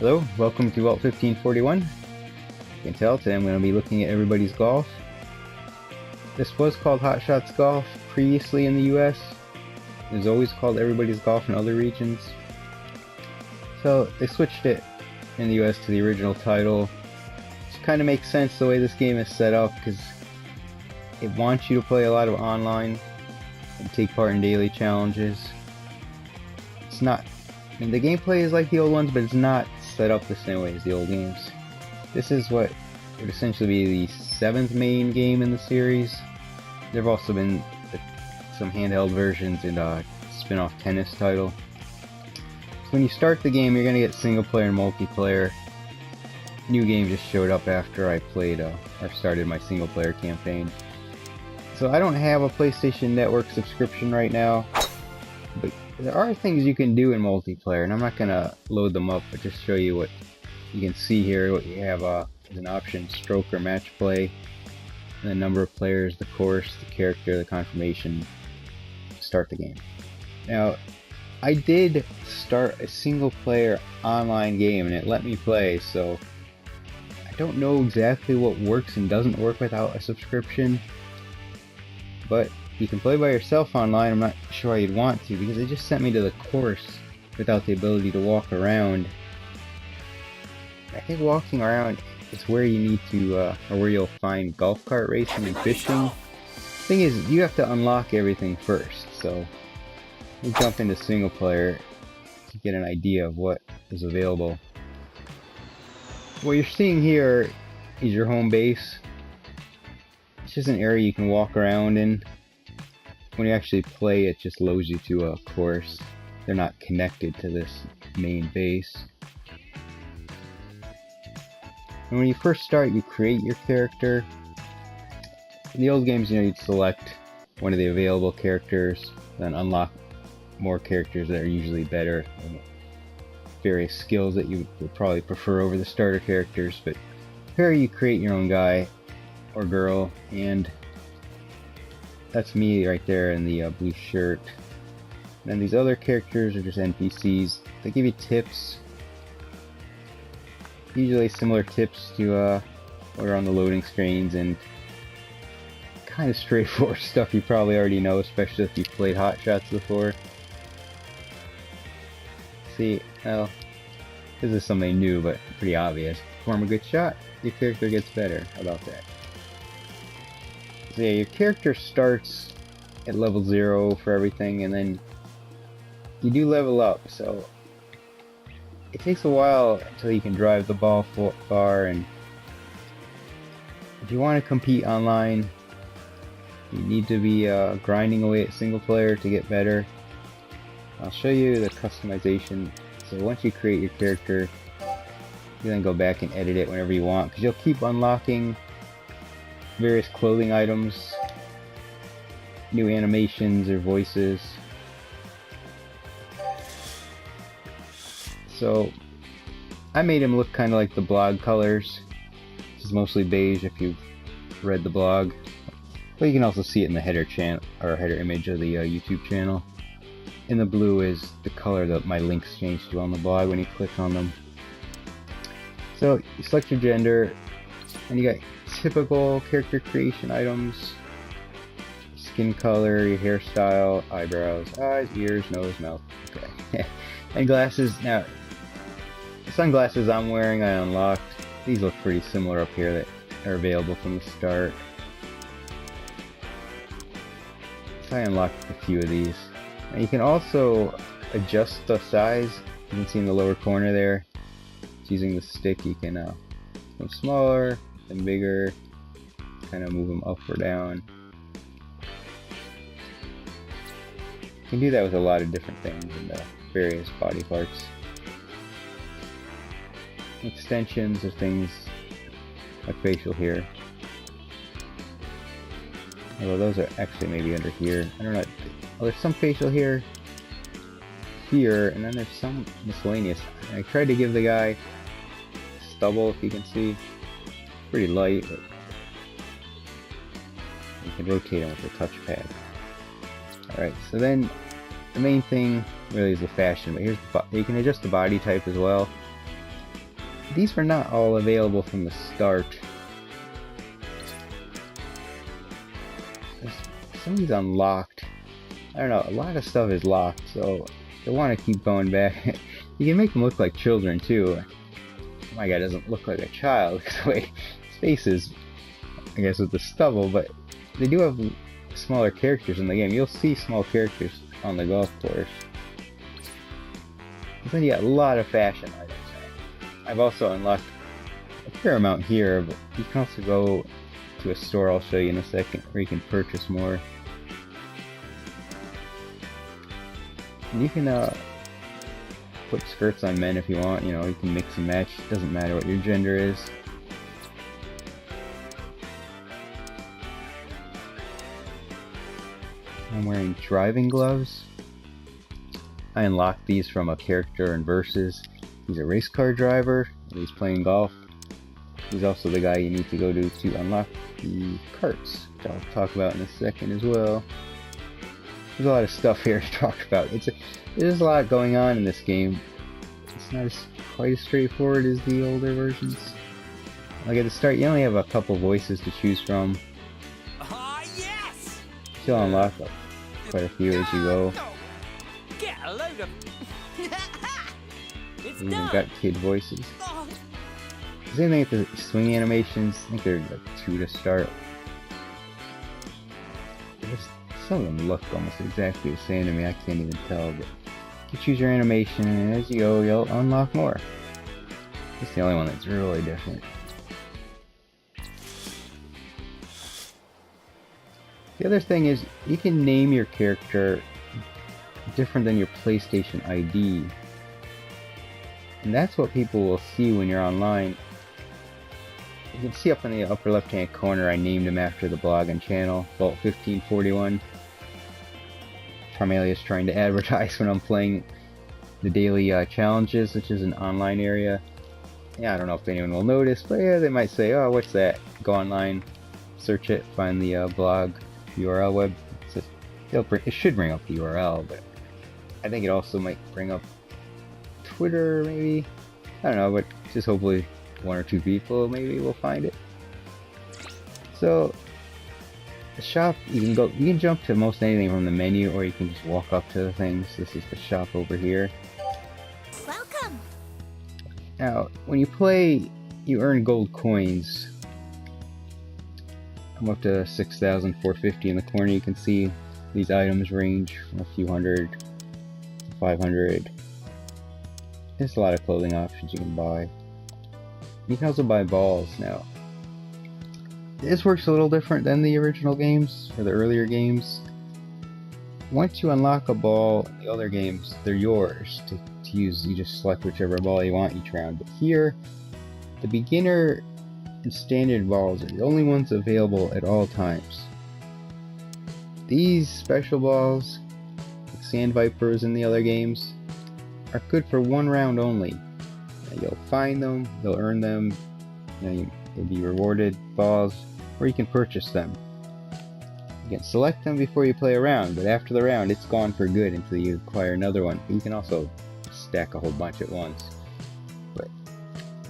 Hello, welcome to Vault 1541. You can tell today I'm going to be looking at everybody's golf. This was called Hot Shots Golf previously in the US. It was always called Everybody's Golf in other regions. So they switched it in the US to the original title. Which kind of makes sense the way this game is set up, because it wants you to play a lot of online and take part in daily challenges. It's not, I mean, the gameplay is like the old ones, but it's not set up the same way as the old games. This is what would essentially be the 7th main game in the series. There have also been some handheld versions and a spin-off tennis title. So when you start the game, you're going to get single player and multiplayer. New game just showed up after I played or started my single player campaign. So I don't have a PlayStation Network subscription right now, but there are things you can do in multiplayer, and I'm not going to load them up, but just show you what you can see here. What you have is an option: stroke or match play, and the number of players, the course, the character, the confirmation. Start the game. Now, I did start a single player online game and it let me play, so I don't know exactly what works and doesn't work without a subscription, but you can play by yourself online. I'm not sure why you'd want to, because it just sent me to the course without the ability to walk around. I think walking around is where you need to, or where you'll find golf cart racing and fishing. Thing is, you have to unlock everything first, so we jump into single player to get an idea of what is available. What you're seeing here is your home base. It's just an area you can walk around in. When you actually play, it just loads you to a course. They're not connected to this main base. And when you first start, you create your character. In the old games, you'd select one of the available characters, then unlock more characters that are usually better, and various skills that you would probably prefer over the starter characters. But here you create your own guy or girl, and that's me right there in the blue shirt. And then these other characters are just NPCs. They give you tips, usually similar tips to what are on the loading screens, and kind of straightforward stuff you probably already know, especially if you've played Hot Shots before. See, well, this is something new, but pretty obvious. Perform a good shot, your character gets better. How about that? So yeah, your character starts at level 0 for everything, and then you do level up, so it takes a while until you can drive the ball far, and if you want to compete online, you need to be grinding away at single player to get better. I'll show you the customization. So once you create your character, you then go back and edit it whenever you want, because you'll keep unlocking various clothing items, new animations or voices. So I made him look kind of like the blog colors. This is mostly beige if you've read the blog. But you can also see it in the header header image of the YouTube channel. And the blue is the color that my links change to on the blog when you click on them. So you select your gender, and you got typical character creation items: skin color, your hairstyle, eyebrows, eyes, ears, nose, mouth. Okay. And glasses. Now, the sunglasses I'm wearing I unlocked. These look pretty similar up here that are available from the start. I unlocked a few of these. And you can also adjust the size. You can see in the lower corner there, using the stick you can make them smaller and bigger, kind of move them up or down. You can do that with a lot of different things and various body parts. Extensions of things like facial hair. Although those are actually maybe under here. I don't know. Oh, there's some facial hair here, and then there's some miscellaneous. I tried to give the guy stubble, if you can see. Pretty light, but you can rotate him with the touchpad. Alright, so then the main thing really is the fashion, but here's the you can adjust the body type as well. these were not all available from the start. Some of these unlocked. I don't know, a lot of stuff is locked, so I want to keep going back. You can make them look like children too. My guy doesn't look like a child because the way his face is, I guess, with the stubble, but they do have smaller characters in the game. You'll see small characters on the golf course. And then you got a lot of fashion items. I've also unlocked a fair amount here, but you can also go to a store I'll show you in a second where you can purchase more. And you can put skirts on men if you want, you know, you can mix and match, it doesn't matter what your gender is. I'm wearing driving gloves. I unlocked these from a character in Versus. He's a race car driver, and he's playing golf. He's also the guy you need to go to unlock the carts, which I'll talk about in a second as well. There's a lot of stuff here to talk about. There's a lot going on in this game. It's not quite as straightforward as the older versions. Like at the start, you only have a couple voices to choose from. Yes! You'll unlock quite a few as you go. Get a load of... It's We've done. got kid voices. Same thing with the swing animations. I think there's like 2 to start. Some of them look almost exactly the same to me, I can't even tell, but you choose your animation and as you go you'll unlock more. It's the only one that's really different. The other thing is you can name your character different than your PlayStation ID. And that's what people will see when you're online. You can see up in the upper left hand corner I named him after the blog and channel, Vault 1541. Primarily is trying to advertise when I'm playing the daily challenges, which is an online area. Yeah, I don't know if anyone will notice, but yeah, they might say, oh, what's that? Go online, search it, find the blog URL web. It should bring up the URL, but I think it also might bring up Twitter, maybe? I don't know, but just hopefully 1 or 2 people maybe will find it. So the shop, you can jump to most anything from the menu, or you can just walk up to the things. This is the shop over here. Welcome. Now, when you play, you earn gold coins. I'm up to 6,450 in the corner. You can see these items range from a few hundred to 500. There's a lot of clothing options you can buy. You can also buy balls now. This works a little different than the original games, or the earlier games. Once you unlock a ball in the other games, they're yours to use. You just select whichever ball you want each round. But here, the beginner and standard balls are the only ones available at all times. These special balls, like Sand Vipers in the other games, are good for 1 round only. Now, you'll find them, you'll earn them, you'll be rewarded balls, or you can purchase them. You can select them before you play a round, but after the round it's gone for good until you acquire another one. You can also stack a whole bunch at once.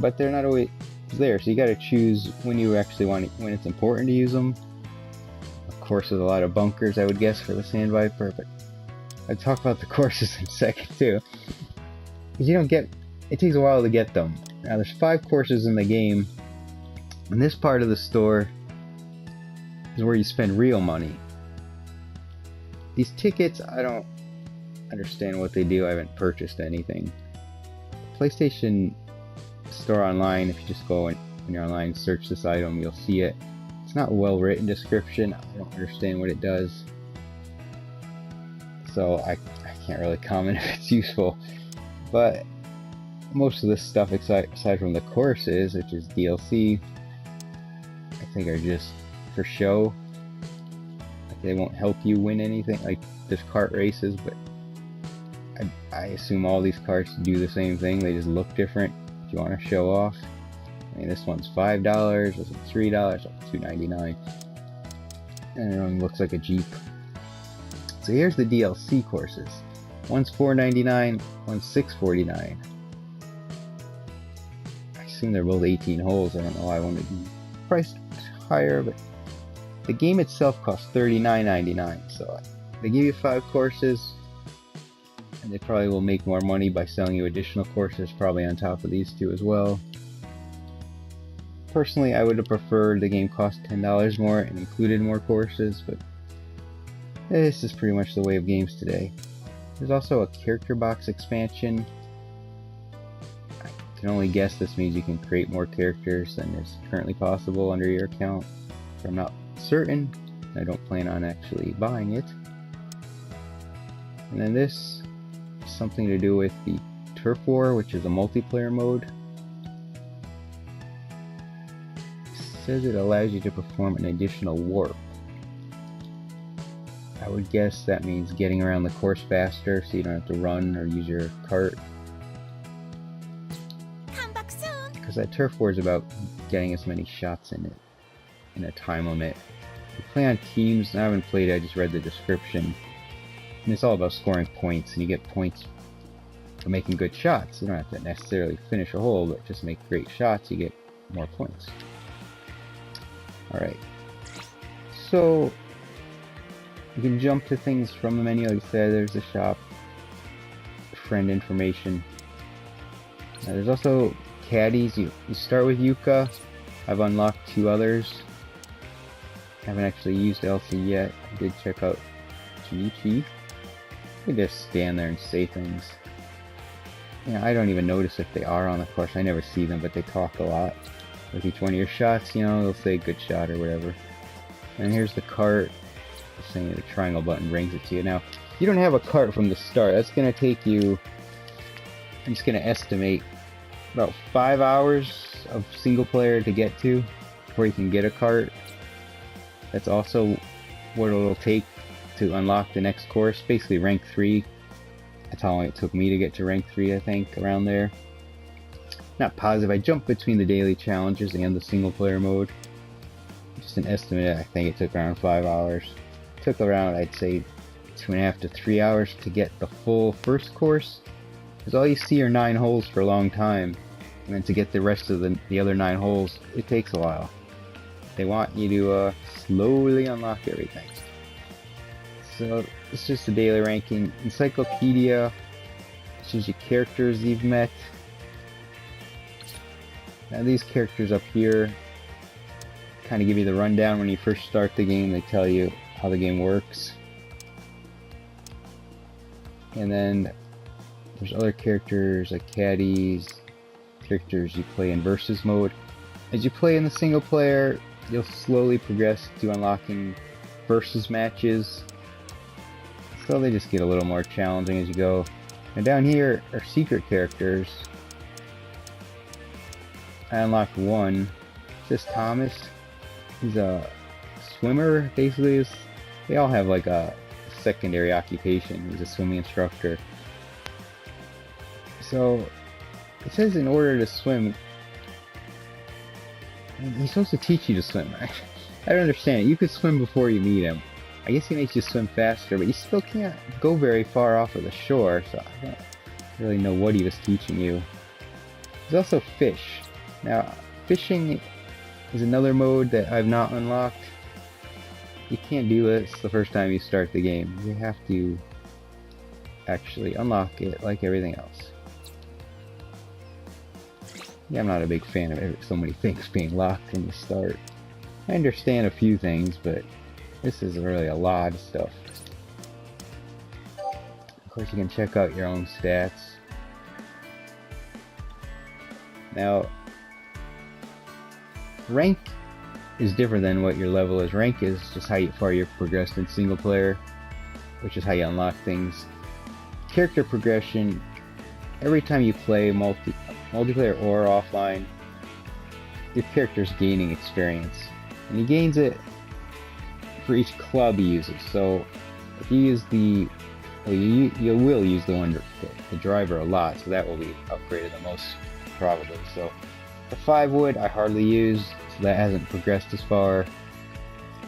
But they're not always there, so you gotta choose when you actually want it, when it's important to use them. Of course, there's a lot of bunkers, I would guess, for the Sand Viper, but I'll talk about the courses in a second too. Because you don't get, it takes a while to get them. Now there's 5 courses in the game, and this part of the store is where you spend real money. These tickets, I don't understand what they do. I haven't purchased anything. PlayStation Store online, if you just go and when you're online, search this item, you'll see it. It's not a well written description. I don't understand what it does, so I can't really comment if it's useful. But most of this stuff, aside from the courses, which is DLC, I think are just for show. Like, they won't help you win anything. Like, there's kart races, but I assume all these carts do the same thing. They just look different. If you want to show off, I mean, this one's $5, this one's $3, this one's $2.99, and it one looks like a Jeep. So here's the DLC courses. One's $4.99, one's $6.49. I assume they're both 18 holes. I don't know why I wanted to price higher, but the game itself costs $39.99. So they give you 5 courses, and they probably will make more money by selling you additional courses, probably on top of these 2 as well. Personally, I would have preferred the game cost $10 more and included more courses, but this is pretty much the way of games today. There's also a character box expansion. I can only guess this means you can create more characters than is currently possible under your account. But I'm not certain. I don't plan on actually buying it. And then this is something to do with the Turf War, which is a multiplayer mode. It says it allows you to perform an additional warp. I would guess that means getting around the course faster so you don't have to run or use your cart. Come back soon. Because that Turf War is about getting as many shots in it in a time limit. You play on teams, I haven't played it, I just read the description. And it's all about scoring points, and you get points for making good shots. You don't have to necessarily finish a hole, but just make great shots, you get more points. Alright. So you can jump to things from the menu. Like I said, there's the shop, friend information. There's also caddies. You start with Yuka. I've unlocked 2 others. Haven't actually used Elsie yet. I did check out Chi. You can just stand there and say things. I don't even notice if they are on the course. I never see them, but they talk a lot. With each one of your shots, they'll say good shot or whatever. And here's the cart. Saying the triangle button brings it to you. Now, you don't have a cart from the start. That's going to take you, I'm just going to estimate, about 5 hours of single player to get to before you can get a cart. That's also what it'll take to unlock the next course. Basically rank 3. That's how long it took me to get to rank 3, I think, around there. Not positive. I jumped between the daily challenges and the single player mode. Just an estimate. I think it took around 5 hours. Took around, I'd say, 2.5 to 3 hours to get the full first course, because all you see are 9 holes for a long time, and then to get the rest of the other 9 holes, it takes a while. They want you to slowly unlock everything. So it's just the daily ranking. Encyclopedia shows you characters you've met. Now these characters up here kind of give you the rundown when you first start the game. They tell you how the game works. And then there's other characters like caddies, characters you play in versus mode. As you play in the single player, you'll slowly progress to unlocking versus matches. So they just get a little more challenging as you go. And down here are secret characters. I unlocked one. This Thomas. He's a swimmer, basically. They all have like a secondary occupation. He's a swimming instructor. So it says in order to swim, he's supposed to teach you to swim. I don't understand it. You could swim before you meet him. I guess he makes you swim faster, but you still can't go very far off of the shore, so I don't really know what he was teaching you. There's also fish. Now, fishing is another mode that I've not unlocked. You can't do this the first time you start the game. You have to actually unlock it like everything else. Yeah, I'm not a big fan of so many things being locked from the start. I understand a few things, but this is really a lot of stuff. Of course, you can check out your own stats. Now, rank is different than what your level is. Rank is just how far you've progressed in single player, which is how you unlock things. Character progression, every time you play multiplayer or offline, your character's gaining experience. And he gains it for each club he uses. So if you use you will use the driver a lot, so that will be upgraded the most probably. So the 5 wood I hardly use, so that hasn't progressed as far.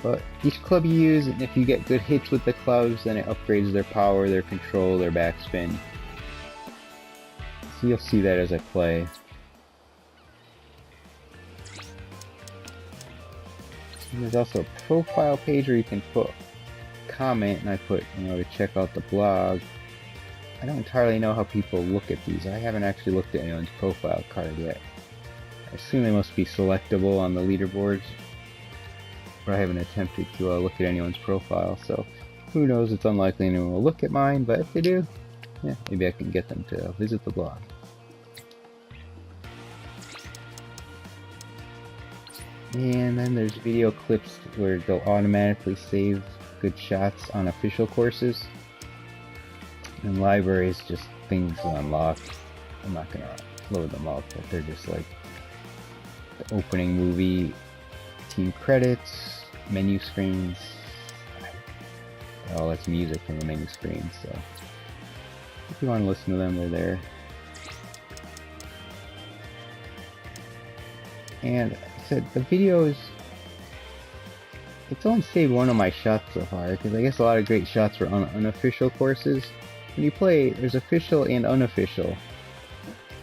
But each club you use, and if you get good hits with the clubs, then it upgrades their power, their control, their backspin. So you'll see that as I play. And there's also a profile page where you can put comment, and I put, to check out the blog. I don't entirely know how people look at these. I haven't actually looked at anyone's profile card yet. I assume they must be selectable on the leaderboards, but I haven't attempted to look at anyone's profile, so who knows, it's unlikely anyone will look at mine, but if they do, yeah, maybe I can get them to visit the blog. And then there's video clips where they'll automatically save good shots on official courses. And libraries, just things to unlock. I'm not gonna load them up, but they're just like the opening movie, team credits, menu screens. Oh, that's music from the menu screen, so if you want to listen to them, they're there. And I said the videos, it's only saved one of my shots so far, because I guess a lot of great shots were on unofficial courses. When you play, there's official and unofficial.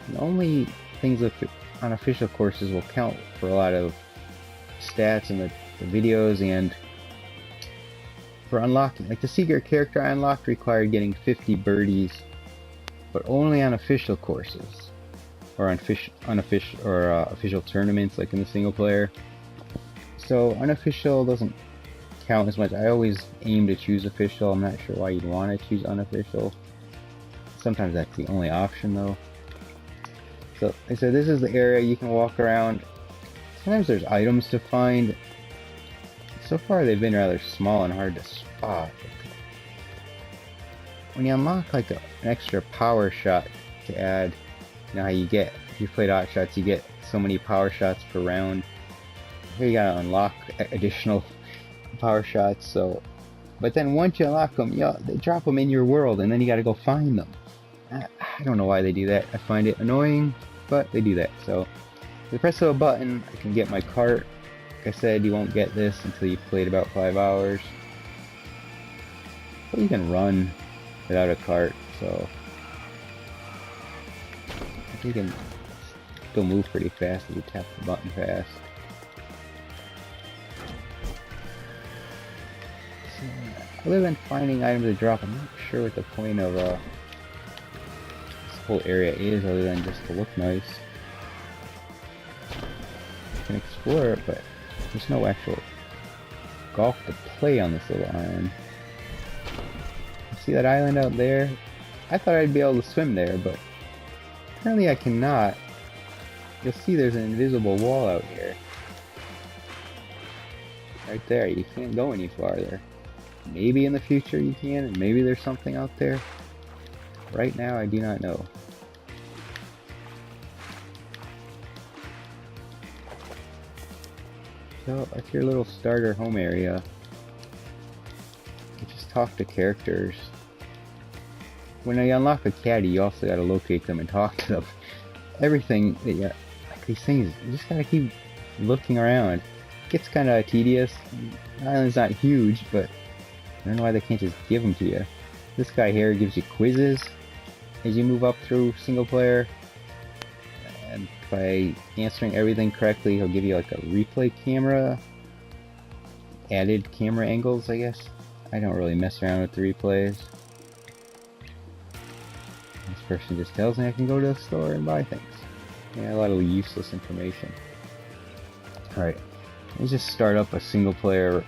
And only things with unofficial courses will count for a lot of stats in the videos, and for unlocking, like the secret character I unlocked required getting 50 birdies, but only on official courses, or on official tournaments, like in the single player. So unofficial doesn't count as much. I always aim to choose official. I'm not sure why you'd want to choose unofficial. Sometimes that's the only option though. So like I said, this is the area you can walk around. Sometimes there's items to find. So far they've been rather small and hard to spot. When you unlock like an extra power shot to add, you know how you get, if you played hot shots, you get so many power shots per round. Here you gotta unlock additional power shots. So, but then once you unlock them, they drop them in your world, and then you gotta go find them. I don't know why they do that. I find it annoying, but they do that. So, if you press a button, I can get my cart. Like I said, you won't get this until you've played about 5 hours. But you can run without a cart, so you can still move pretty fast if you tap the button fast. So, other than finding items to drop, I'm not sure what the point of this whole area is, other than just to look nice. You can explore it, but there's no actual golf to play on this little island. See that island out there? I thought I'd be able to swim there, but apparently I cannot. You'll see there's an invisible wall out here. Right there, you can't go any farther. Maybe in the future you can, and maybe there's something out there. Right now I do not know. So that's your little starter home area. You just talk to characters. When you unlock a caddy, you also gotta locate them and talk to them. Everything that you, like these things, you just gotta keep looking around. It gets kinda tedious. The island's not huge, but I don't know why they can't just give them to you. This guy here gives you quizzes as you move up through single player. And by answering everything correctly, he'll give you like a replay camera, added camera angles, I guess. I don't really mess around with the replays. This person just tells me I can go to the store and buy things. Yeah, a lot of useless information. Alright, let's just start up a single player.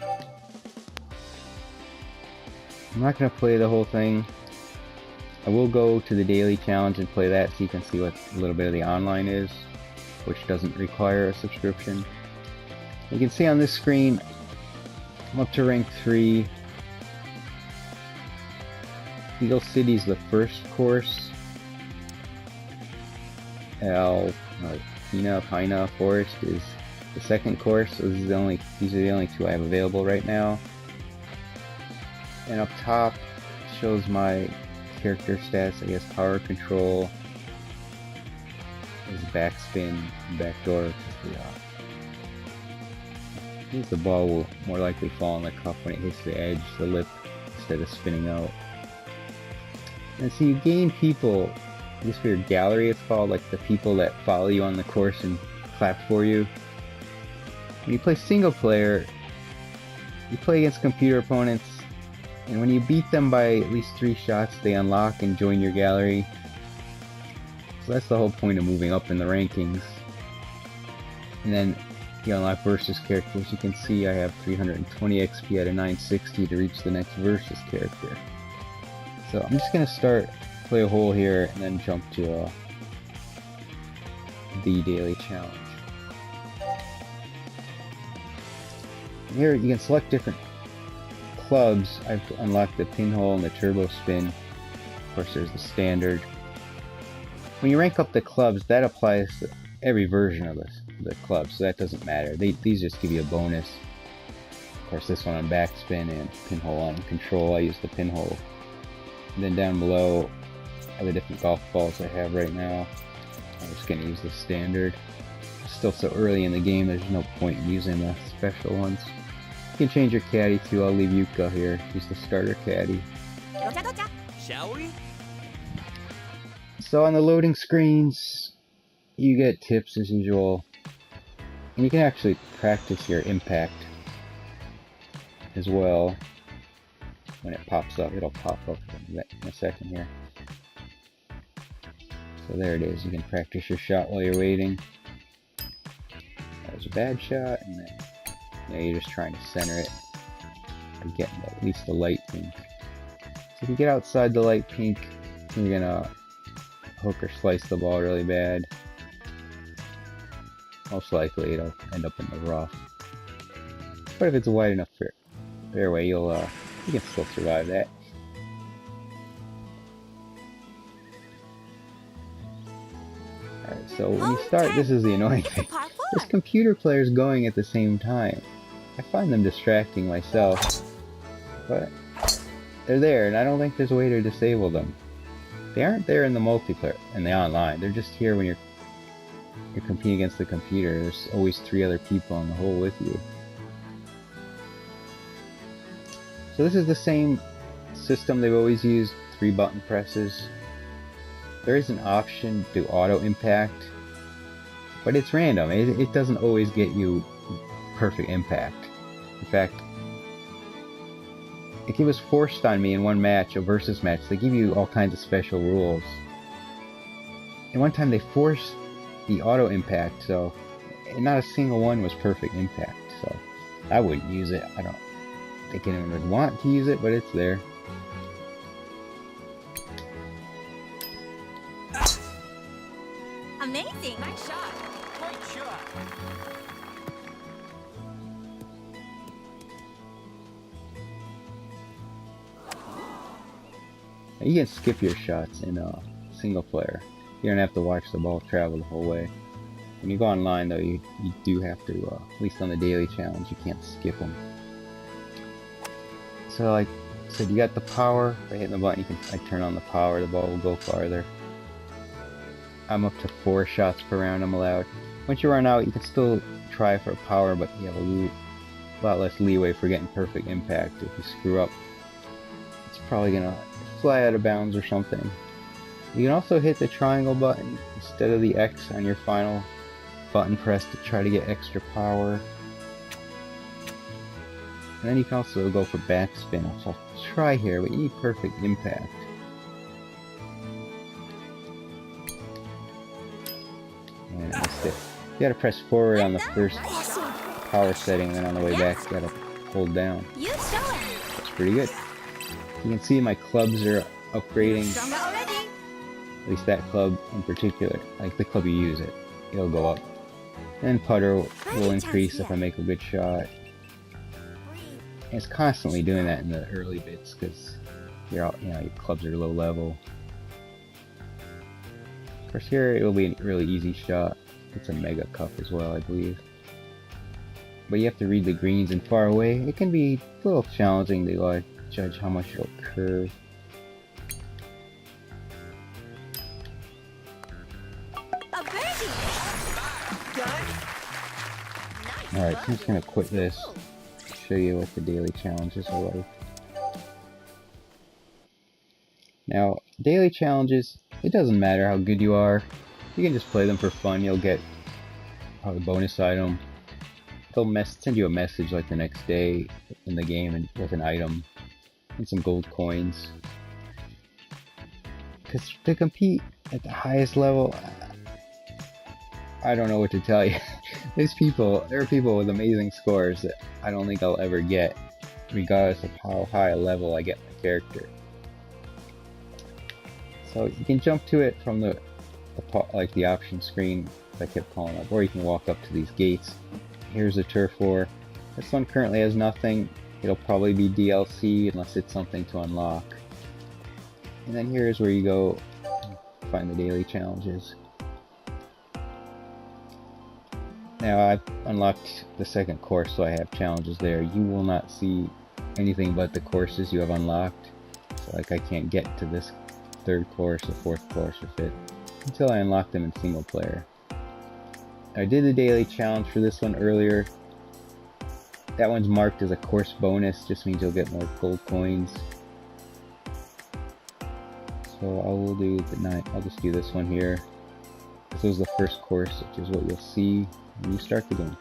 I'm not going to play the whole thing. I will go to the daily challenge and play that so you can see what a little bit of the online is, which doesn't require a subscription. You can see on this screen, I'm up to rank 3. Eagle City is the first course. Pina Forest is the second course. So these are the only two I have available right now. And up top shows my character stats, I guess power control, there's backspin, backdoor. The ball will more likely fall on the cup when it hits the edge, the lip, instead of spinning out. And so you gain people, I guess for your gallery it's called, like the people that follow you on the course and clap for you. When you play single player, You play against computer opponents, and when you beat them by at least 3 shots, they unlock and join your gallery. So that's the whole point of moving up in the rankings. And then you unlock versus characters. You can see I have 320 XP out of 960 to reach the next versus character. So I'm just gonna play a hole here, and then jump to the daily challenge. Here you can select different clubs. I've unlocked the pinhole and the turbo spin. Of course, there's the standard. When you rank up the clubs, that applies to every version of the club, so that doesn't matter. These just give you a bonus. Of course, this one on backspin and pinhole on control. I use the pinhole. And then down below are the different golf balls I have right now. I'm just going to use the standard. It's still so early in the game, there's no point in using the special ones. You can change your caddy too. I'll leave Yuka here. She's the starter caddy. Shall we? So on the loading screens, you get tips as usual. And you can actually practice your impact as well. When it pops up, it'll pop up in a second here. So there it is. You can practice your shot while you're waiting. That was a bad shot, and then you're just trying to center it or get at least the light pink. So if you get outside the light pink, you're gonna hook or slice the ball really bad. Most likely it'll end up in the rough. But if it's a wide enough fairway, you can still survive that. Alright, so when you start, this is the annoying thing. There's computer players going at the same time. I find them distracting myself, but they're there, and I don't think there's a way to disable them. They aren't there in the multiplayer, in the online. They're just here when you're competing against the computer. There's always 3 other people in the hole with you. So this is the same system they've always used, 3 button presses. There is an option to auto impact, but it's random. It doesn't always get you perfect impact. In fact, it was forced on me in one match, a versus match. They give you all kinds of special rules. And one time they forced the auto impact, so not a single one was perfect impact. So I wouldn't use it. I don't think anyone would want to use it, but it's there. Amazing! Nice shot. Great shot. You can skip your shots in single player. You don't have to watch the ball travel the whole way. When you go online though, you do have to, at least on the daily challenge, you can't skip them. So like I said, you got the power. By hitting the button, I turn on the power, the ball will go farther. I'm up to 4 shots per round I'm allowed. Once you run out, you can still try for power, but you have a lot less leeway for getting perfect impact. If you screw up, it's probably gonna fly out of bounds or something. You can also hit the triangle button instead of the X on your final button press to try to get extra power. And then you can also go for backspin, which I'll try here, but you need perfect impact. And I missed it. You gotta press forward on the first power setting, and then on the way back you gotta hold down. You show it. That's pretty good. You can see my clubs are upgrading. Stronger already. At least that club in particular. Like the club you use it'll go up. And putter will increase if I make a good shot. And it's constantly doing that in the early bits because your clubs are low level. Of course here it'll be a really easy shot. It's a mega cup as well, I believe. But you have to read the greens and far away. It can be a little challenging to judge how much it'll curve. A birdie. Alright, so I'm just gonna quit this. Show you what the daily challenges are like. Now, daily challenges, it doesn't matter how good you are. You can just play them for fun. You'll get a bonus item they'll send you a message like the next day in the game and with an item and some gold coins. Because to compete at the highest level, I don't know what to tell you. There are people with amazing scores that I don't think I'll ever get, regardless of how high a level I get my character. So you can jump to it from the option screen I kept calling up, or you can walk up to these gates. Here's a turf war. This one currently has nothing. It'll probably be DLC unless it's something to unlock. And then here's where you go find the daily challenges. Now I've unlocked the second course, so I have challenges there. You will not see anything but the courses you have unlocked. So like I can't get to this third course, or fourth course, or fifth until I unlock them in single player. I did the daily challenge for this one earlier. That one's marked as a course bonus, just means you'll get more gold coins. So I will do I'll just do this one here. This was the first course, which is what you'll see when you start the game.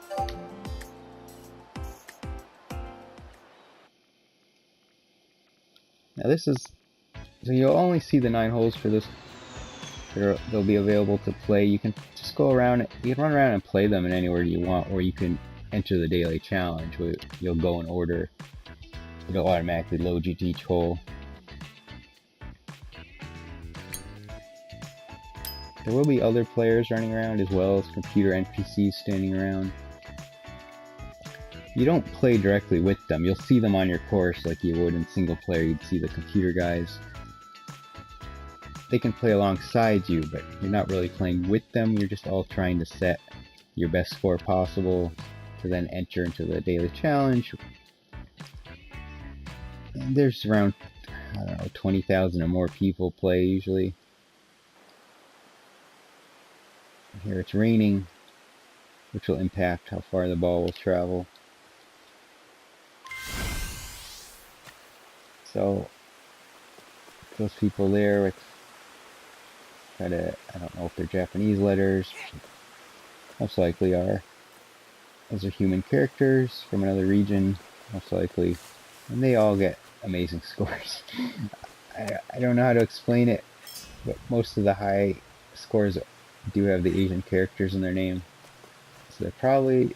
Now this is, so you'll only see the 9 holes for this. They'll be available to play. You can just go around, you can run around and play them in anywhere you want, or you can enter the daily challenge where you'll go in order. It'll automatically load you to each hole. There will be other players running around as well as computer NPCs standing around. You don't play directly with them. You'll see them on your course like you would in single player. You'd see the computer guys. They can play alongside you, but you're not really playing with them. You're just all trying to set your best score possible to then enter into the daily challenge. And there's around, I don't know, 20,000 or more people play usually. Here it's raining, which will impact how far the ball will travel. So those people there with I don't know if they're Japanese letters, most likely are. Those are human characters from another region, most likely, and they all get amazing scores. I don't know how to explain it, but most of the high scores do have the Asian characters in their name, so they're probably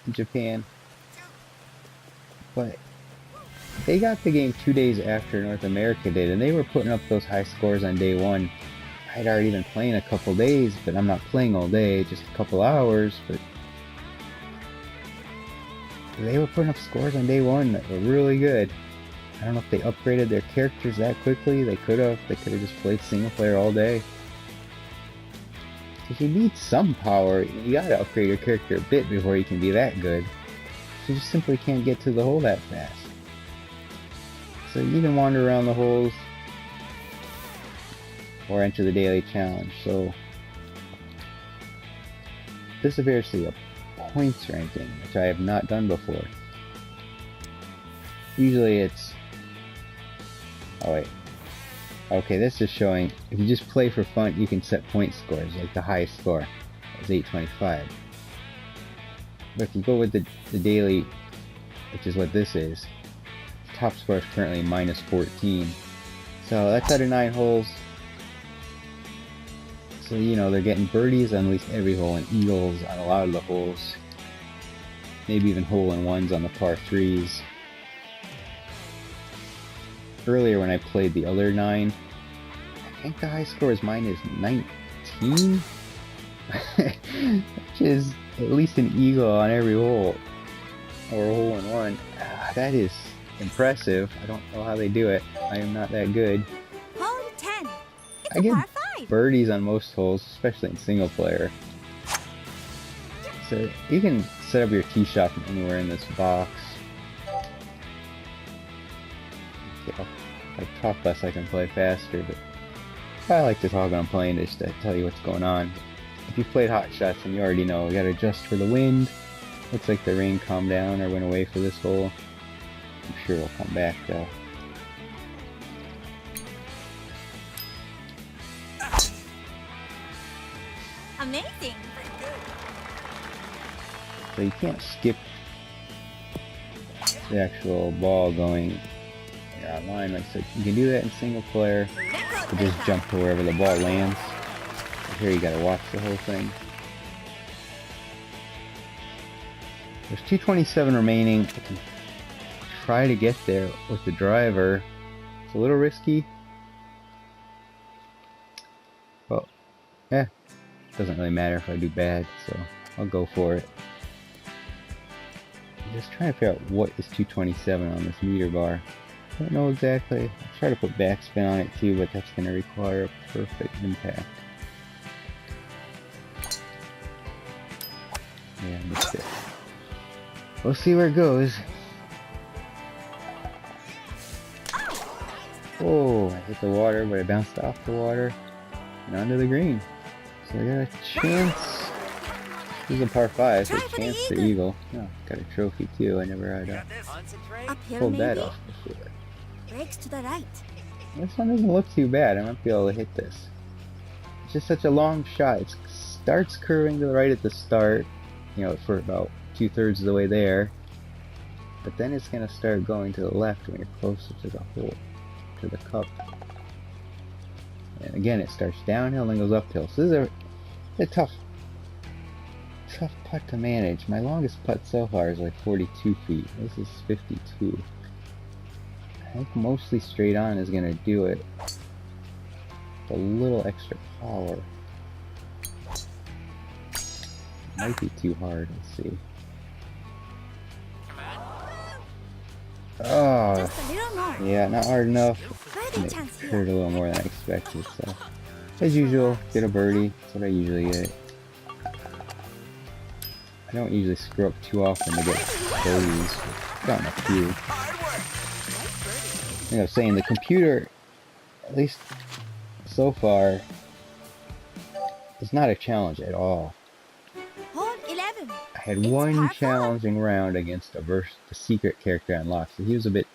in Japan. But they got the game 2 days after North America did, and they were putting up those high scores on day one. I'd already been playing a couple days, but I'm not playing all day, just a couple hours, but they were putting up scores on day one that were really good. I don't know if they upgraded their characters that quickly. They could have just played single player all day. Because you need some power. You gotta upgrade your character a bit before you can be that good. You just simply can't get to the hole that fast. So you can wander around the holes or enter the daily challenge. So this appears to be a points ranking, which I have not done before. Usually it's, oh wait, okay, this is showing if you just play for fun you can set point scores, like the highest score is 825. But if you go with the daily, which is what this is, the top score is currently minus 14. So that's out of 9 holes. So, you know, they're getting birdies on at least every hole and eagles on a lot of the holes. Maybe even hole-in-ones on the par 3s. Earlier when I played the other 9, I think the high score is mine is 19? Which is at least an eagle on every hole. Or a hole-in-one. That is impressive. I don't know how they do it. I am not that good. Hole 10. It's I a get par 5. birdies on most holes, especially in single player. So you can set up your tee shot from anywhere in this box. Okay, if I talk less I can play faster, but I like to talk when I'm playing just to tell you what's going on. If you've played Hot Shots, then you already know you gotta adjust for the wind. Looks like the rain calmed down or went away for this hole. I'm sure it'll come back though. Amazing. So you can't skip the actual ball going when you're online. Like I said, you can do that in single player. You just jump to wherever the ball lands. But here you gotta watch the whole thing. There's 227 remaining. I can try to get there with the driver. It's a little risky. Well, doesn't really matter if I do bad, so I'll go for it. I'm just trying to figure out what is 227 on this meter bar. I don't know exactly. I'll try to put backspin on it too, but that's going to require a perfect impact. Yeah, I missed it. We'll see where it goes. Whoa, I hit the water, but I bounced off the water and onto the green. So I got a chance. This is a par 5, so a chance to eagle. Oh, got a trophy too. I never had pulled that off before. Brakes to the right. This one doesn't look too bad. I might be able to hit this. It's just such a long shot. It starts curving to the right at the start, you know, for about 2/3 of the way there. But then it's going to start going to the left when you're closer to the hole, to the cup. And again, it starts downhill and goes uphill. So this is a tough putt to manage. My longest putt so far is like 42 feet. This is 52. I think mostly straight on is going to do it. A little extra power. Might be too hard. Let's see. Oh, Just a little more. yeah, not hard enough. Birdie It chance hurt here. a little more than I expected, so as usual, get a birdie. That's what I usually get. I don't usually screw up too often to get birdies. Gotten a few. Like I was saying, the computer, at least so far, is not a challenge at all. Hole 11. I had It's one par 4. challenging round against the secret character I unlocked, so he was a bit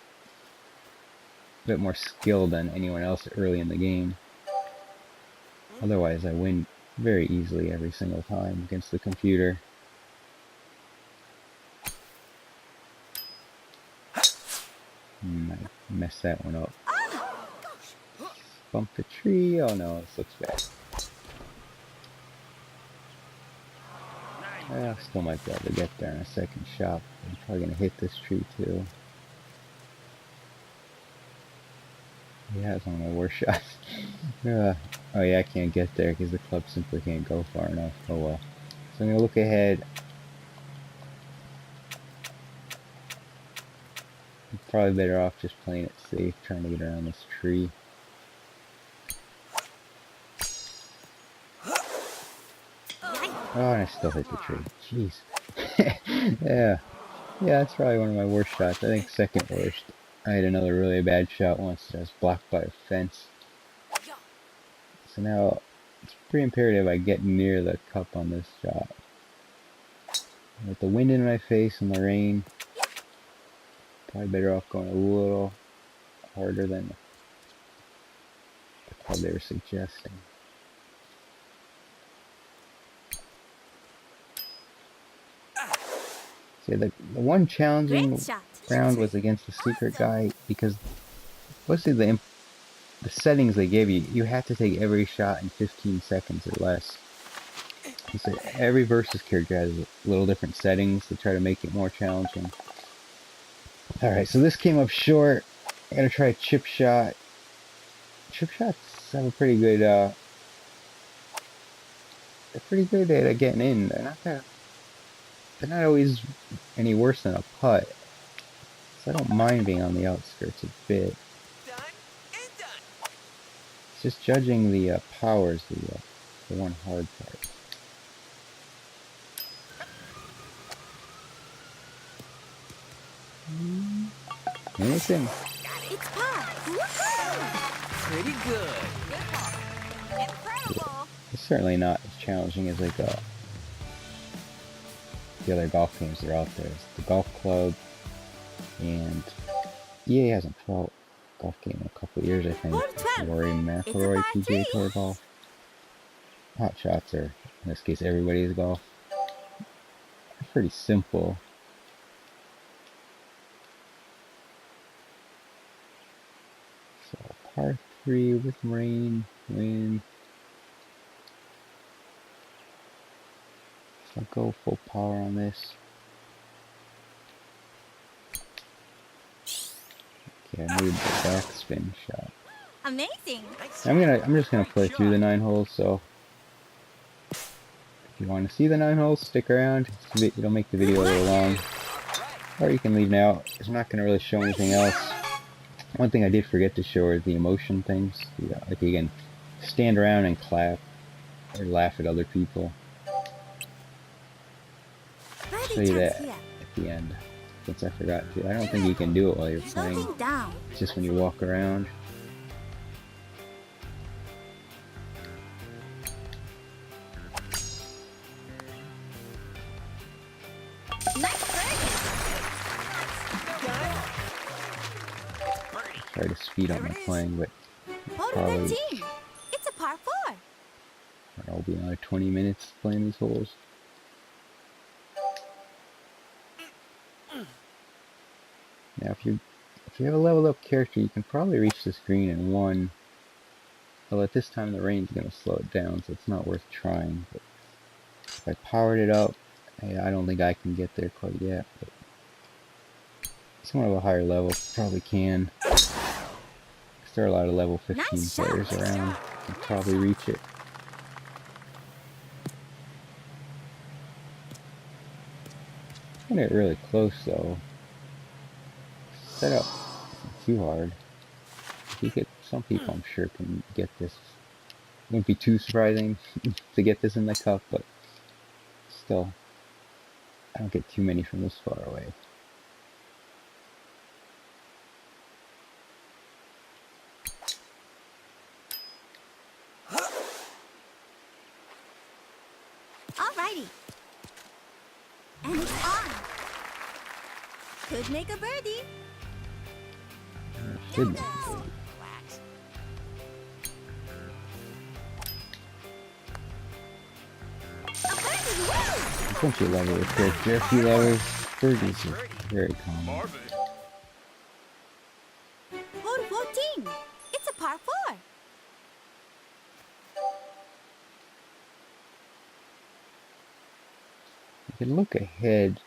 more skilled than anyone else early in the game. Otherwise, I win very easily every single time against the computer. I messed that one up. Bumped the tree. Oh no, this looks bad. I still might be able to get there in a second shot. I'm probably going to hit this tree too. Yeah, it's one of my worst shots. Oh yeah, I can't get there because the club simply can't go far enough. Oh well. So I'm going to look ahead. I'm probably better off just playing it safe, trying to get around this tree. Oh, and I still hit the tree. Jeez. Yeah, that's probably one of my worst shots. I think second worst. I had another really bad shot once that I was blocked by a fence. So now it's pretty imperative I get near the cup on this shot. With the wind in my face and the rain, probably better off going a little harder than the club they were suggesting. See, the one challenging Great shot. round was against the secret guy because mostly the settings they gave you, you had to take every shot in 15 seconds or less. He said every versus character has little different settings to try to make it more challenging. Alright, so this came up short. I gotta try a chip shot. Chip shots have a pretty good, they're pretty good at getting in. They're not always any worse than a putt. So I don't mind being on the outskirts a bit. It's just judging the powers, the one hard part. And it's in. It's par. Woohoo! Pretty good. Incredible. It's certainly not as challenging as like the other golf games that are out there. It's the golf club, and EA hasn't put out a golf game in a couple of years, I think. Hole 12. Rory McIlroy It's a par PGA 3. Tour golf. Hot shots are, in this case, everybody's golf. They're pretty simple. Par 3 with rain, wind. So I'll go full power on this. Okay, I made the backspin shot. Amazing. I'm just gonna play through the 9 holes, so if you want to see the 9 holes, stick around. It'll make the video a little long. Or you can leave now. It's not gonna really show anything else. One thing I did forget to show are the emotion things. Yeah, like you can stand around and clap or laugh at other people. I'll show you that at the end, since I forgot to. I don't think you can do it while you're playing. Slowing down. It's just when you walk around. Nice birdie. Try to speed up my playing, but Hole probably 13. It's a par 4. I'll be another 20 minutes playing these holes. Now, if you have a leveled up character, you can probably reach this green in 1. Well, at this time the rain's going to slow it down, so it's not worth trying. But if I powered it up, I don't think I can get there quite yet. But someone of a higher level probably can. There are a lot of level 15 Nice players shot. around. Can probably reach it. It's gonna get really close though. Setup isn't too hard. If you get some people, I'm sure can get this. It wouldn't be too surprising to get this in the cup, but still, I don't get too many from this far away. Alrighty. And it's on. Could make a birdie. Should make it. Wax. A birdie, woo! Once you level with character, if you level birdies are very common. Hole 14. It's a par 4. You can look ahead.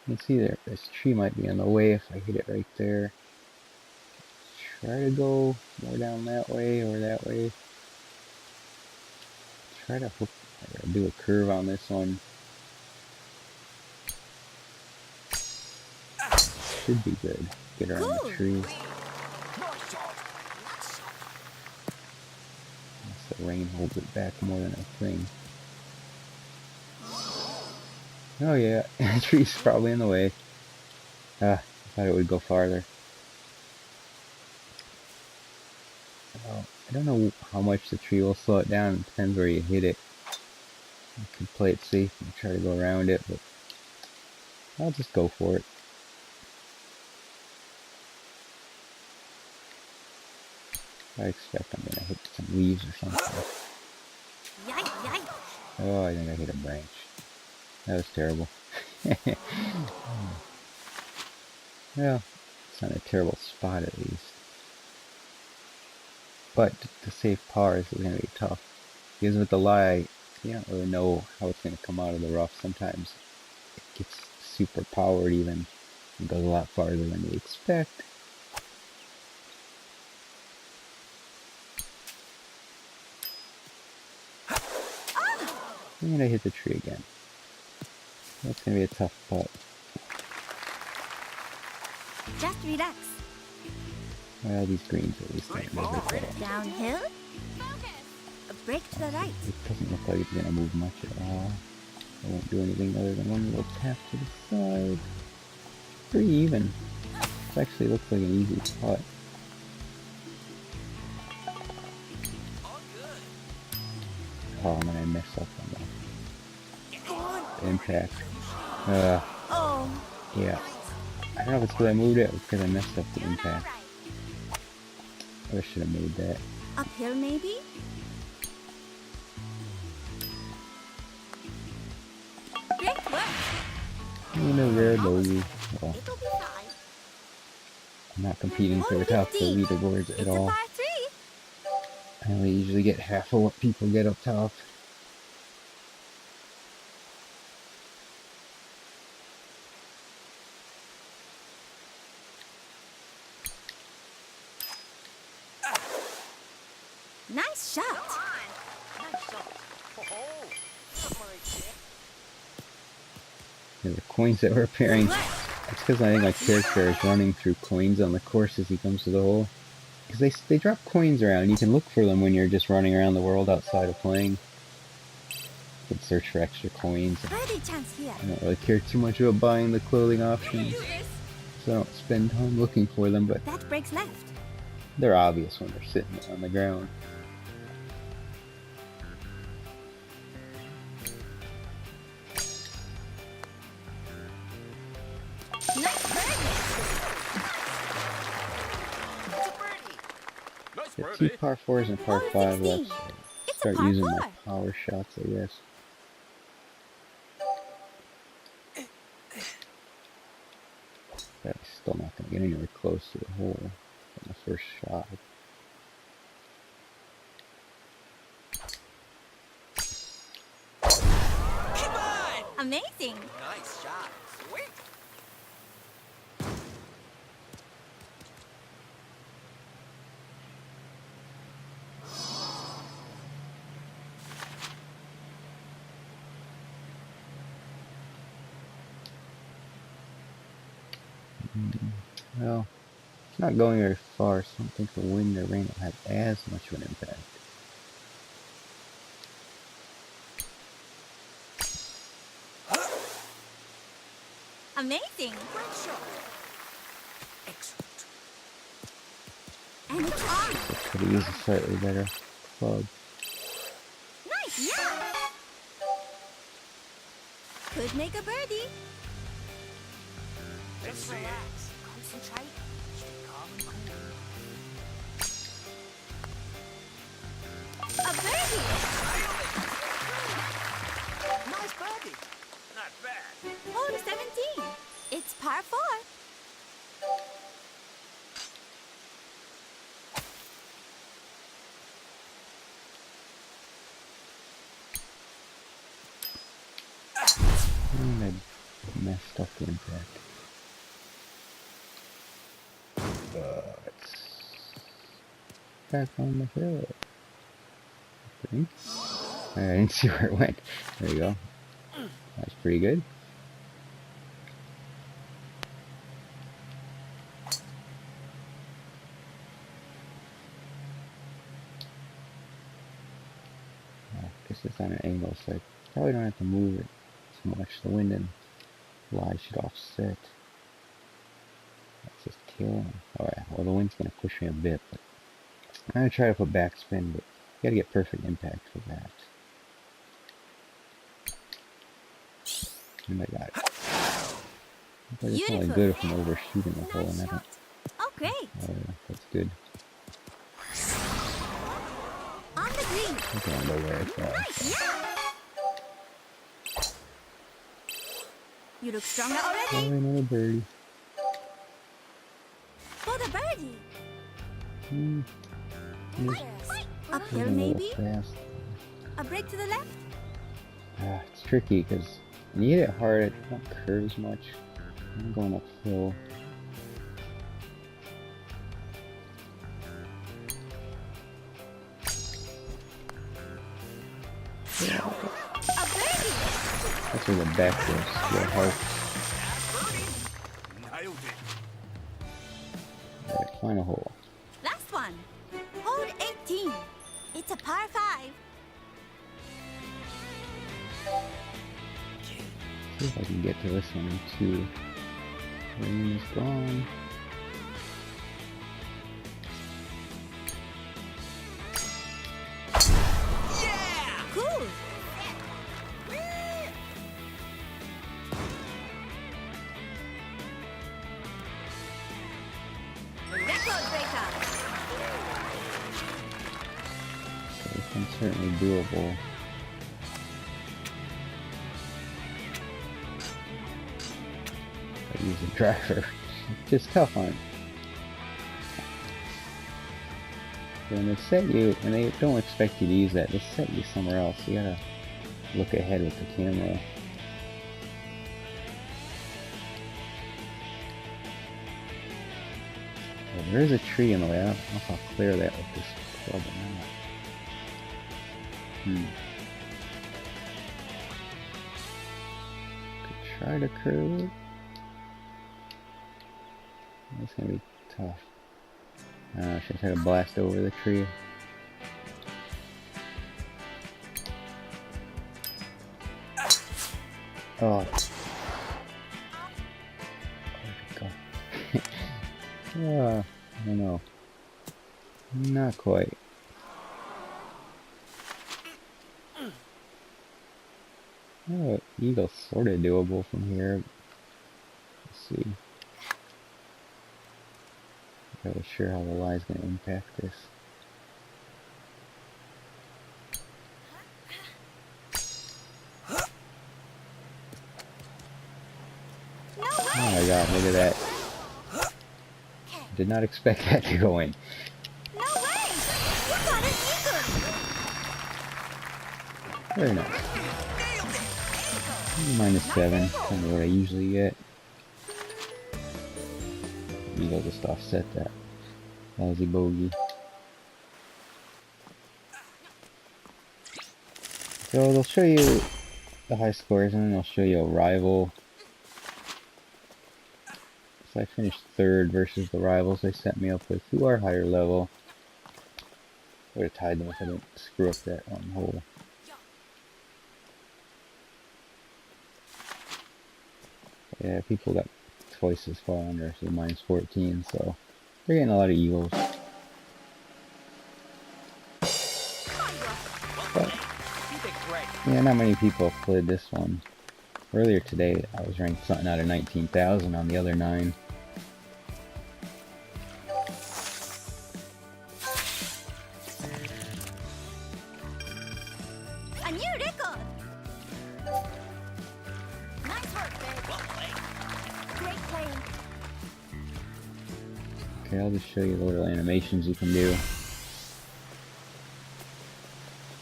You can see there, this tree might be on the way if I hit it right there. Try to go more down that way or that way. Try to hook, do a curve on this one. Should be good. Get around the tree. Unless the rain holds it back more than I think. Oh yeah, the tree's probably in the way. I thought it would go farther. Well, I don't know how much the tree will slow it down. It depends where you hit it. You can play it safe and try to go around it, but I'll just go for it. I expect I'm gonna hit some leaves or something. Yikes, yikes. Oh, I think I hit a branch. That was terrible. Well, it's not a terrible spot at least. But to save pars is going to be tough. Because with the lie, you don't really know how it's going to come out of the rough. Sometimes it gets super powered even. It goes a lot farther than you expect. I'm going to hit the tree again. That's going to be a tough putt. Just relax. Well, these greens at least don't never fall. Downhill. A break to the right. It doesn't look like it's going to move much at all. I won't do anything other than one little tap to the side. Pretty even. This actually looks like an easy putt. Oh, and then I messed up on the impact. Oh. Yeah. I don't know if it's because I moved it or because I messed up the impact. I should have made that. Uphill maybe? Great work. You know, rare bogey. Well, It'll be fine. I'm not competing for the top 4 leaderboards at It's a all. par 3. I only usually get half of what people get up top. Nice shot. Nice shot. Oh, not my shit. The coins that we're pairing. Good work. That's because I think my character is running through coins on the course as he comes to the hole. Because they drop coins around. You can look for them when you're just running around the world outside of playing. You can search for extra coins. Birdie chance here. I don't really care too much about buying the clothing options, Do this. so I don't spend time looking for them, but That breaks left. they're obvious when they're sitting on the ground. Nice birdie. It's a birdie. Nice Got birdie. 2 par 4s and par Hole 5 left, 16. so It's a start par using 4. my power shots, I guess. But I'm still not going to get anywhere close to the hole on the first shot. Come on. Amazing. Nice shot. Sweet. Well, it's not going very far, so I don't think the wind or rain will have as much of an impact. Amazing. Great shot. Excellent. And it's on. Could have used a slightly better club. Nice. Yeah. Could make a birdie. Just relax. Concentrate. Stay calm and cool. A birdie. Nice birdie. Not bad. Hole 17. It's par 4. And I messed up the impact. It's back on the hill. I think. I didn't see where it went. There you go. That's pretty good. Guess it's on an angle, so I probably don't have to move it so much. The wind and light should offset. That's just killing. Alright, well the wind's going to push me a bit, but I'm going to try to put backspin, but you got to get perfect impact for that. And I got it. But it's only good if I'm overshooting the hole, and I don't. Oh, great. Oh, that's good. On the green. I don't know where it's at. Nice. Yeah. You look stronger Oh, already. another birdie. For the birdie. Just Uphill moving a little maybe. fast. A break to the left. It's tricky because when you hit it hard, it don't curve as much. I'm going uphill. A birdie. That's where the back goes. Go hard. Nailed it. Alright, final hole. Last one. Hole 18. It's a par 5. See if I can get to this one too. Rain is gone. Yeah! Cool. Record breaker. So this one's certainly doable. I use a driver. Just tough on it. When they set you, and they don't expect you to use that, they set you somewhere else. You gotta look ahead with the camera. Well, there is a tree in the way. I don't know if I'll clear that with this club or not. Could try to curve it. It's gonna be tough. Should I try to blast over the tree? Oh. Where'd it go? I don't know. Not quite. Oh, eagle's sort of doable from here. Let's see. Not really sure how the lie's going to impact this. Oh my god, look at that. Did not expect that to go in. No way! You got an eagle! Very nice. -7, kind of what I usually get. Eagle just offset that lousy bogey. So they'll show you the high scores and then they'll show you a rival. So I finished 3rd versus the rivals they set me up with, who are higher level. Would have tied them if I didn't screw up that one hole. Yeah, people got twice as far under, so -14, so they're getting a lot of eagles. But, yeah, not many people have played this one. Earlier today, I was ranked something out of 19,000 on the other 9. A new record! Nice work, babe. Well played. Great playing. Okay, I'll just show you the little animations you can do.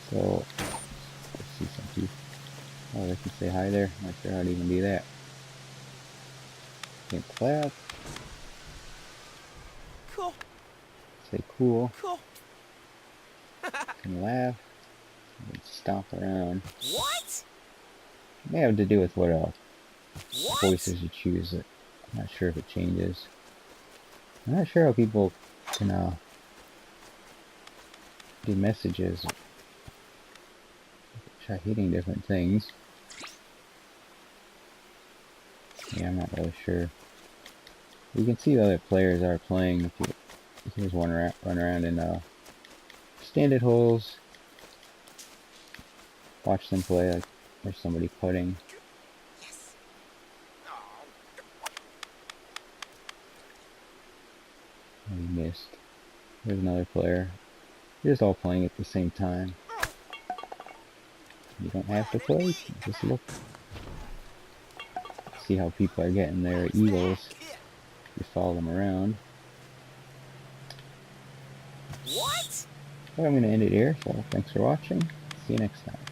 So, let's see some people. Oh, they can say hi there. Not sure how to even do that. Can clap. Cool. Say cool. Cool. Can laugh. And stomp around. What? It may have to do with what What? voices you choose. I'm not sure if it changes. I'm not sure how people can do messages. Try hitting different things. Yeah, I'm not really sure. You can see the other players are playing. If you just run around and stand at holes. Watch them play. Like there's somebody putting. Yes. Oh, he missed. There's another player. They're just all playing at the same time. You don't have to play, just look. See how people are getting their eagles. You follow them around. What? Well, I'm going to end it here, so thanks for watching. See you next time.